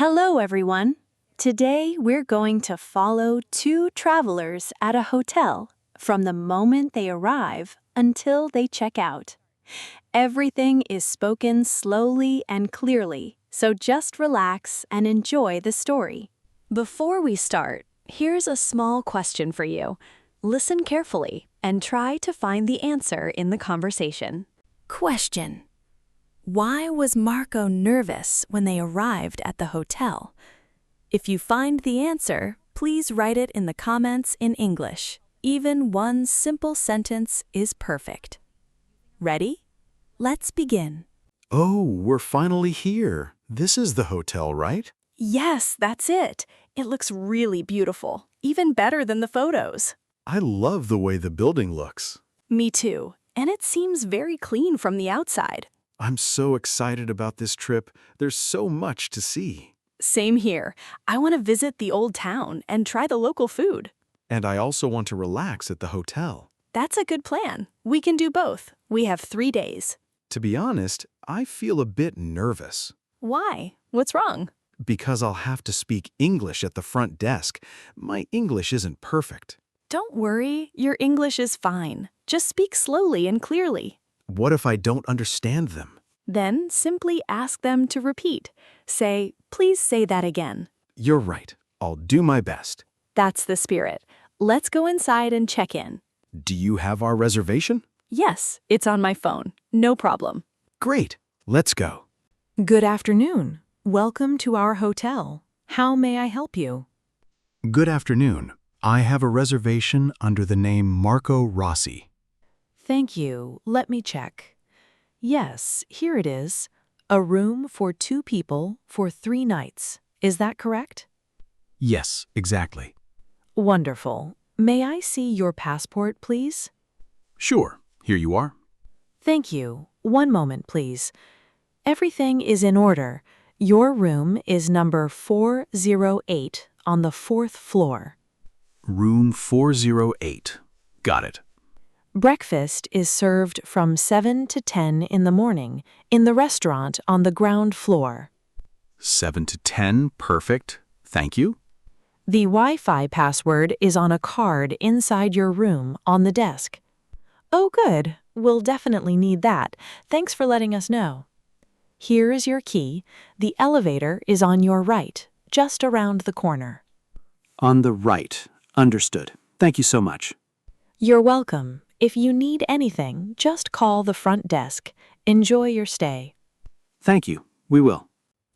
Hello, everyone. Today, we're going to follow two travelers at a hotel from the moment they arrive until they check out. Everything is spoken slowly and clearly, so just relax and enjoy the story. Before we start, here's a small question for you. Listen carefully and try to find the answer in the conversation. Question: why was Marco nervous when they arrived at the hotel? If you find the answer, please write it in the comments in English. Even one simple sentence is perfect. Ready? Let's begin. Oh, we're finally here. This is the hotel, right? Yes, that's it. It looks really beautiful, even better than the photos. I love the way the building looks. Me too. And it seems very clean from the outside. I'm so excited about this trip. There's so much to see. Same here. I want to visit the old town and try the local food. And I also want to relax at the hotel. That's a good plan. We can do both. We have 3 days. To be honest, I feel a bit nervous. Why? What's wrong? Because I'll have to speak English at the front desk. My English isn't perfect. Don't worry, your English is fine. Just speak slowly and clearly. What if I don't understand them? Then simply ask them to repeat. Say, please say that again. You're right. I'll do my best. That's the spirit. Let's go inside and check in. Do you have our reservation? Yes, it's on my phone. No problem. Great. Let's go. Good afternoon. Welcome to our hotel. How may I help you? Good afternoon. I have a reservation under the name Marco Rossi. Thank you. Let me check. Yes, here it is. A room for 2 people for 3 nights. Is that correct? Yes, exactly. Wonderful. May I see your passport, please? Sure. Here you are. Thank you. One moment, please. Everything is in order. Your room is number 408 on the 4th floor. Room 408. Got it. Breakfast is served from 7 to 10 in the morning in the restaurant on the ground floor. 7 to 10. Perfect. Thank you. The Wi-Fi password is on a card inside your room on the desk. Oh, good. We'll definitely need that. Thanks for letting us know. Here is your key. The elevator is on your right, just around the corner. On the right. Understood. Thank you so much. You're welcome. If you need anything, just call the front desk. Enjoy your stay. Thank you. We will.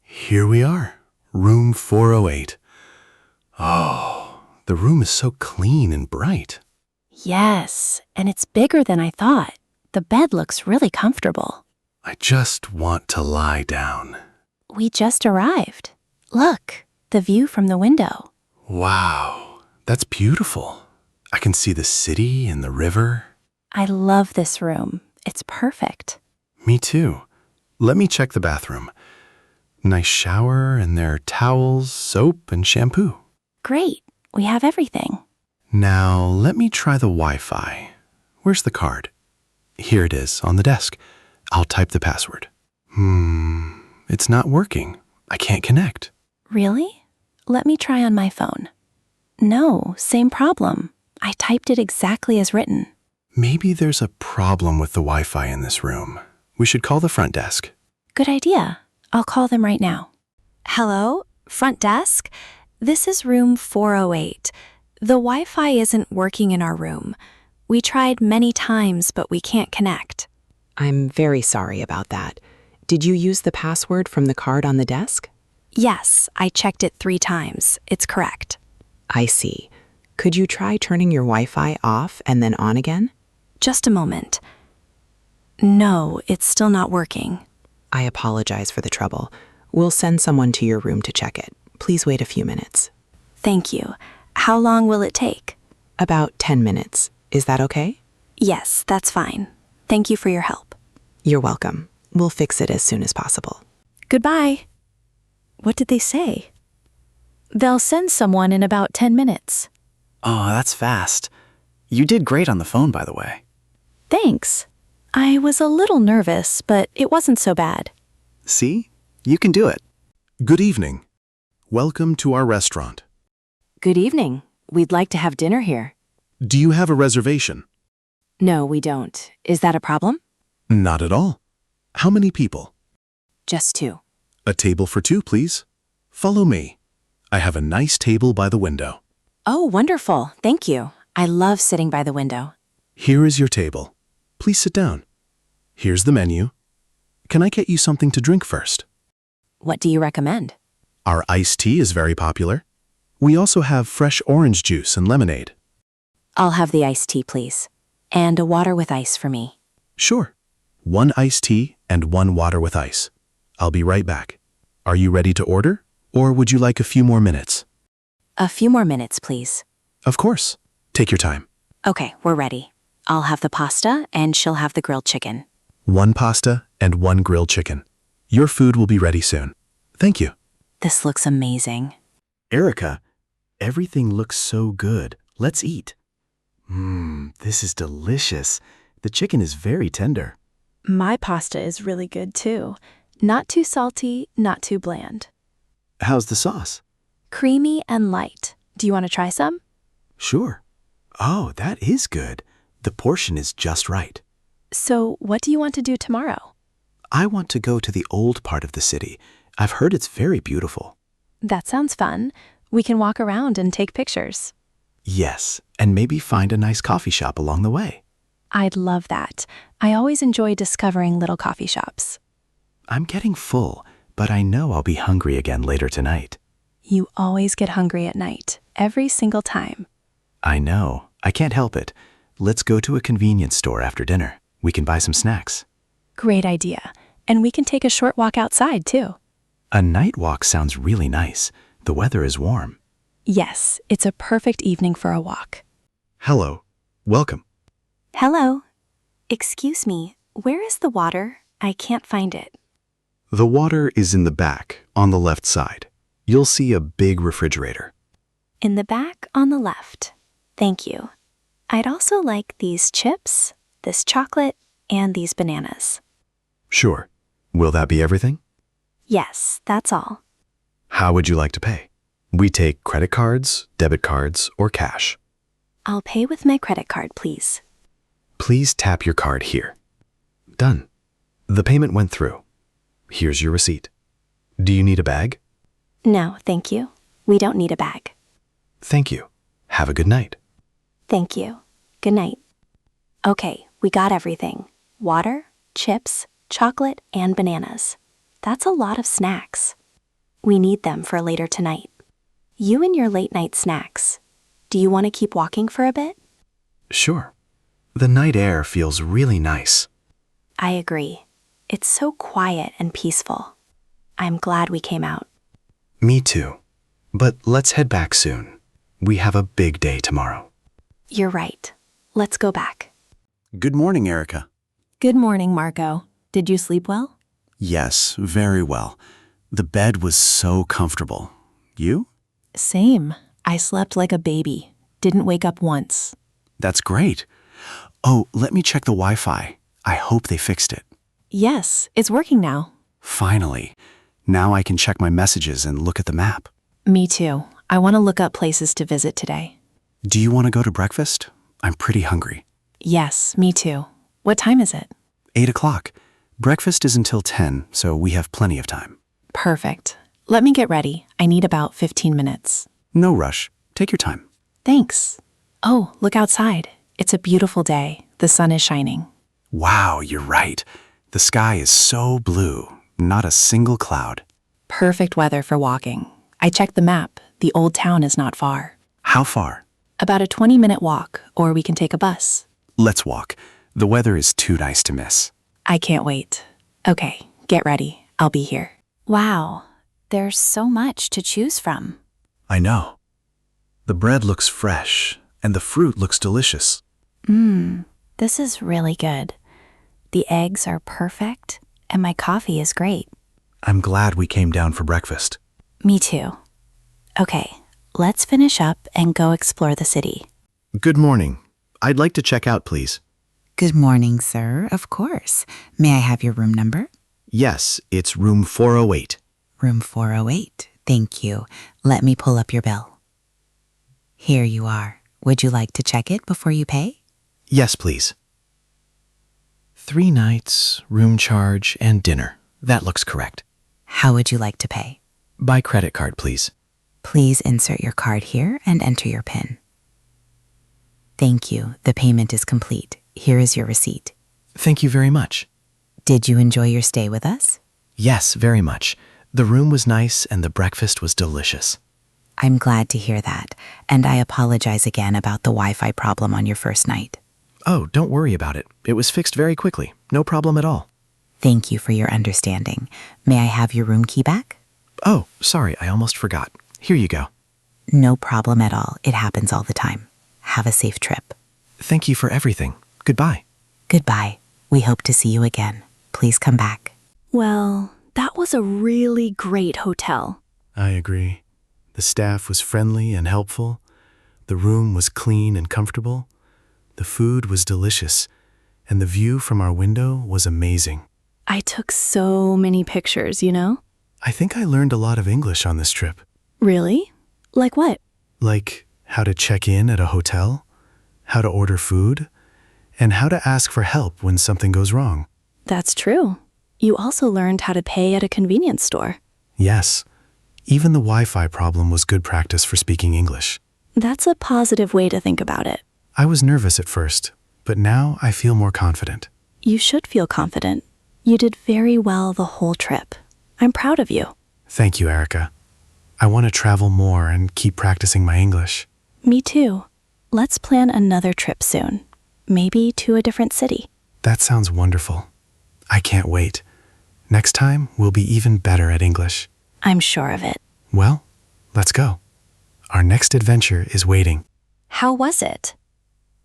Here we are. Room 408. Oh, the room is so clean and bright. Yes, and it's bigger than I thought. The bed looks really comfortable. I just want to lie down. We just arrived. Look, the view from the window. Wow, that's beautiful. I can see the city and the river. I love this room. It's perfect. Me too. Let me check the bathroom. Nice shower, and there are towels, soap, and shampoo. Great. We have everything. Now, let me try the Wi-Fi. Where's the card? Here it is, on the desk. I'll type the password. It's not working. I can't connect. Really? Let me try on my phone. No, same problem. I typed it exactly as written. Maybe there's a problem with the Wi-Fi in this room. We should call the front desk. Good idea. I'll call them right now. Hello, front desk? This is room 408. The Wi-Fi isn't working in our room. We tried many times, but we can't connect. I'm very sorry about that. Did you use the password from the card on the desk? Yes, I checked it 3 times. It's correct. I see. Could you try turning your Wi-Fi off and then on again? Just a moment. No, it's still not working. I apologize for the trouble. We'll send someone to your room to check it. Please wait a few minutes. Thank you. How long will it take? About 10 minutes. Is that okay? Yes, that's fine. Thank you for your help. You're welcome. We'll fix it as soon as possible. Goodbye. What did they say? They'll send someone in about 10 minutes. Oh, that's fast. You did great on the phone, by the way. Thanks. I was a little nervous, but it wasn't so bad. See? You can do it. Good evening. Welcome to our restaurant. Good evening. We'd like to have dinner here. Do you have a reservation? No, we don't. Is that a problem? Not at all. How many people? Just 2. A table for 2, please. Follow me. I have a nice table by the window. Oh, wonderful. Thank you. I love sitting by the window. Here is your table. Please sit down. Here's the menu. Can I get you something to drink first? What do you recommend? Our iced tea is very popular. We also have fresh orange juice and lemonade. I'll have the iced tea, please. And a water with ice for me. Sure. 1 iced tea and 1 water with ice. I'll be right back. Are you ready to order? Or would you like a few more minutes? A few more minutes, please. Of course. Take your time. Okay, we're ready. I'll have the pasta and she'll have the grilled chicken. 1 pasta and 1 grilled chicken. Your food will be ready soon. Thank you. This looks amazing. Erica, everything looks so good. Let's eat. This is delicious. The chicken is very tender. My pasta is really good too. Not too salty, not too bland. How's the sauce? Creamy and light. Do you want to try some? Sure. Oh, that is good. The portion is just right. So, what do you want to do tomorrow? I want to go to the old part of the city. I've heard it's very beautiful. That sounds fun. We can walk around and take pictures. Yes, and maybe find a nice coffee shop along the way. I'd love that. I always enjoy discovering little coffee shops. I'm getting full, but I know I'll be hungry again later tonight. You always get hungry at night, every single time. I know. I can't help it. Let's go to a convenience store after dinner. We can buy some snacks. Great idea. And we can take a short walk outside too. A night walk sounds really nice. The weather is warm. Yes, it's a perfect evening for a walk. Hello. Welcome. Hello. Excuse me, where is the water? I can't find it. The water is in the back, on the left side. You'll see a big refrigerator. In the back on the left. Thank you. I'd also like these chips, this chocolate, and these bananas. Sure. Will that be everything? Yes, that's all. How would you like to pay? We take credit cards, debit cards, or cash. I'll pay with my credit card, please. Please tap your card here. Done. The payment went through. Here's your receipt. Do you need a bag? No, thank you. We don't need a bag. Thank you. Have a good night. Thank you. Good night. Okay, we got everything. Water, chips, chocolate, and bananas. That's a lot of snacks. We need them for later tonight. You and your late night snacks. Do you want to keep walking for a bit? Sure. The night air feels really nice. I agree. It's so quiet and peaceful. I'm glad we came out. Me too. But let's head back soon. We have a big day tomorrow. You're right. Let's go back. Good morning, Erica. Good morning, Marco. Did you sleep well? Yes, very well. The bed was so comfortable. You? Same. I slept like a baby. Didn't wake up once. That's great. Oh, let me check the Wi-Fi. I hope they fixed it. Yes, it's working now. Finally. Now I can check my messages and look at the map. Me too. I want to look up places to visit today. Do you want to go to breakfast? I'm pretty hungry. Yes, me too. What time is it? 8 o'clock. Breakfast is until 10, so we have plenty of time. Perfect. Let me get ready. I need about 15 minutes. No rush. Take your time. Thanks. Oh, look outside. It's a beautiful day. The sun is shining. Wow, you're right. The sky is so blue. Not a single cloud. Perfect weather for walking. I checked the map. The old town is not far. How far? About a 20-minute walk, or we can take a bus. Let's walk. The weather is too nice to miss. I can't wait. Okay, get ready. I'll be here. Wow, there's so much to choose from. I know. The bread looks fresh, and the fruit looks delicious. This is really good. The eggs are perfect, and my coffee is great. I'm glad we came down for breakfast. Me too. Okay, let's finish up and go explore the city. Good morning. I'd like to check out, please. Good morning, sir. Of course. May I have your room number? Yes, it's room 408. Room 408. Thank you. Let me pull up your bill. Here you are. Would you like to check it before you pay? Yes, please. 3 nights, room charge, and dinner. That looks correct. How would you like to pay? By credit card, please. Please insert your card here and enter your PIN. Thank you. The payment is complete. Here is your receipt. Thank you very much. Did you enjoy your stay with us? Yes, very much. The room was nice and the breakfast was delicious. I'm glad to hear that, and I apologize again about the Wi-Fi problem on your first night. Oh, don't worry about it. It was fixed very quickly. No problem at all. Thank you for your understanding. May I have your room key back? Oh, sorry, I almost forgot. Here you go. No problem at all. It happens all the time. Have a safe trip. Thank you for everything. Goodbye. Goodbye. We hope to see you again. Please come back. Well, that was a really great hotel. I agree. The staff was friendly and helpful. The room was clean and comfortable. The food was delicious. And the view from our window was amazing. I took so many pictures, you know? I think I learned a lot of English on this trip. Really? Like what? Like how to check in at a hotel, how to order food, and how to ask for help when something goes wrong. That's true. You also learned how to pay at a convenience store. Yes. Even the Wi-Fi problem was good practice for speaking English. That's a positive way to think about it. I was nervous at first, but now I feel more confident. You should feel confident. You did very well the whole trip. I'm proud of you. Thank you, Erica. I want to travel more and keep practicing my English. Me too. Let's plan another trip soon. Maybe to a different city. That sounds wonderful. I can't wait. Next time, we'll be even better at English. I'm sure of it. Well, let's go. Our next adventure is waiting. How was it?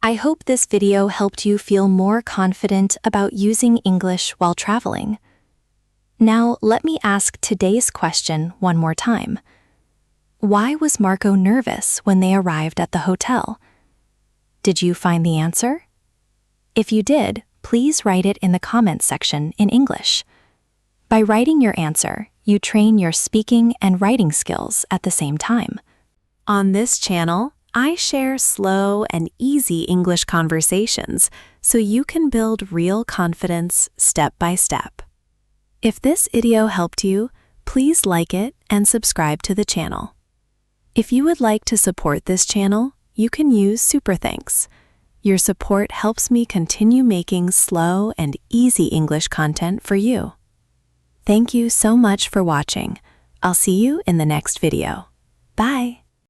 I hope this video helped you feel more confident about using English while traveling. Now, let me ask today's question one more time. Why was Marco nervous when they arrived at the hotel? Did you find the answer? If you did, please write it in the comments section in English. By writing your answer, you train your speaking and writing skills at the same time. On this channel, I share slow and easy English conversations so you can build real confidence step by step. If this video helped you, please like it and subscribe to the channel. If you would like to support this channel, you can use Super Thanks. Your support helps me continue making slow and easy English content for you. Thank you so much for watching. I'll see you in the next video. Bye!